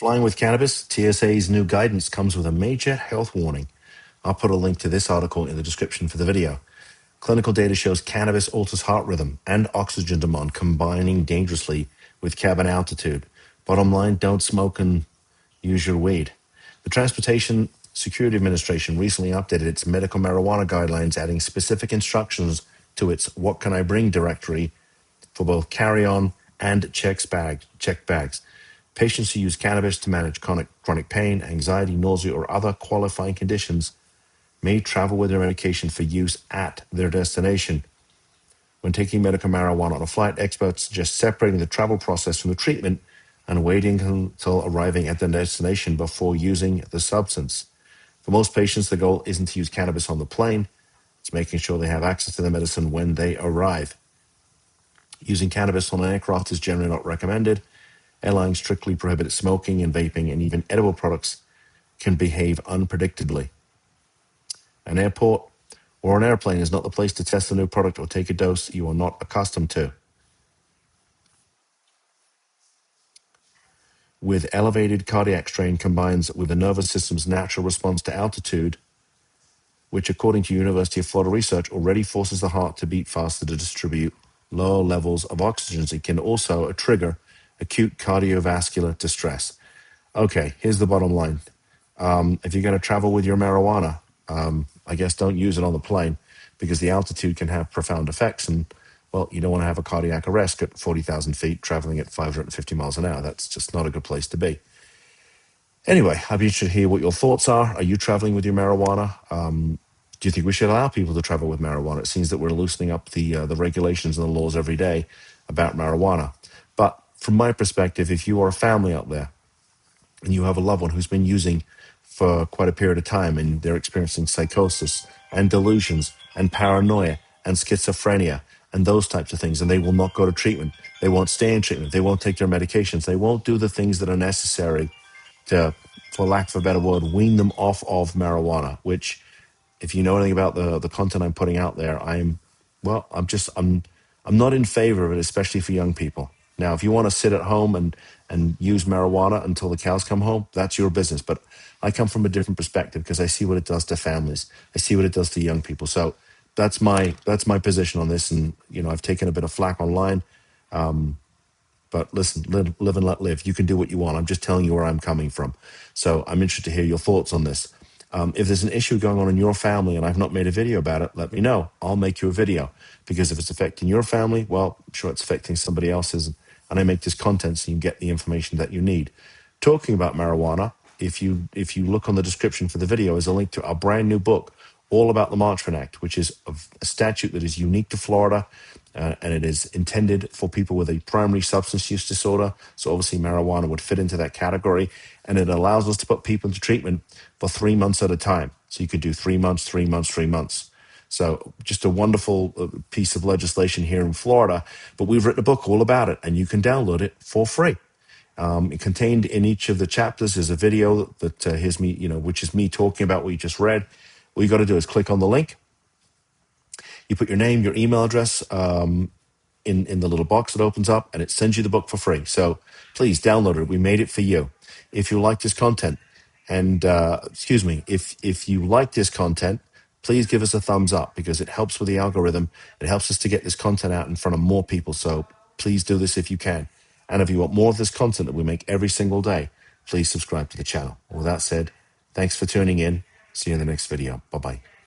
Flying with Cannabis, TSA's new guidance comes with a major health warning. I'll put a link to this article in the description for the video. Clinical data shows cannabis alters heart rhythm and oxygen demand, combining dangerously with cabin altitude. Bottom line, don't smoke and use your weed. The Transportation Security Administration recently updated its medical marijuana guidelines, adding specific instructions to its What Can I Bring directory for both carry-on and checked bags. Patients who use cannabis to manage chronic pain, anxiety, nausea, or other qualifying conditions may travel with their medication for use at their destination. When taking medical marijuana on a flight, experts suggest separating the travel process from the treatment and waiting until arriving at their destination before using the substance. For most patients, the goal isn't to use cannabis on the plane, it's making sure they have access to the medicine when they arrive. Using cannabis on an aircraft is generally not recommended. Airlines strictly prohibit smoking and vaping, and even edible products can behave unpredictably. An airport or an airplane is not the place to test a new product or take a dose you are not accustomed to. With elevated cardiac strain combines with the nervous system's natural response to altitude, which according to University of Florida research already forces the heart to beat faster to distribute lower levels of oxygen. It can also trigger acute cardiovascular distress. Okay, here's the bottom line. If you're going to travel with your marijuana, I guess don't use it on the plane because the altitude can have profound effects. And, well, you don't want to have a cardiac arrest at 40,000 feet traveling at 550 miles an hour. That's just not a good place to be. Anyway, I'd be interested to hear what your thoughts are. Are you traveling with your marijuana? Do you think we should allow people to travel with marijuana? It seems that we're loosening up the regulations and the laws every day about marijuana. But from my perspective, if you are a family out there and you have a loved one who's been using for quite a period of time and they're experiencing psychosis and delusions and paranoia and schizophrenia and those types of things, and they will not go to treatment, they won't stay in treatment, they won't take their medications, they won't do the things that are necessary to, for lack of a better word, wean them off of marijuana, which, if you know anything about the content I'm putting out there, I'm not in favor of it, especially for young people. Now, if you want to sit at home and use marijuana until the cows come home, that's your business. But I come from a different perspective because I see what it does to families. I see what it does to young people. So that's my position on this. And, I've taken a bit of flack online. But listen, live and let live. You can do what you want. I'm just telling you where I'm coming from. So I'm interested to hear your thoughts on this. If there's an issue going on in your family and I've not made a video about it, let me know. I'll make you a video. Because if it's affecting your family, well, I'm sure it's affecting somebody else's. And I make this content so you can get the information that you need. Talking about marijuana, if you look on the description for the video, is a link to our brand new book, all about the Marchman Act, which is a statute that is unique to Florida, and it is intended for people with a primary substance use disorder. So obviously marijuana would fit into that category, and it allows us to put people into treatment for 3 months at a time. So you could do 3 months, 3 months, 3 months. So just a wonderful piece of legislation here in Florida, but we've written a book all about it, and you can download it for free. Contained in each of the chapters is a video that here's me, which is me talking about what you just read. All you got to do is click on the link. You put your name, your email address in the little box that opens up, and it sends you the book for free. So please download it. We made it for you. If you like this content, and if you like this content, please give us a thumbs up because it helps with the algorithm. It helps us to get this content out in front of more people. So please do this if you can. And if you want more of this content that we make every single day, please subscribe to the channel. With that said, thanks for tuning in. See you in the next video. Bye-bye.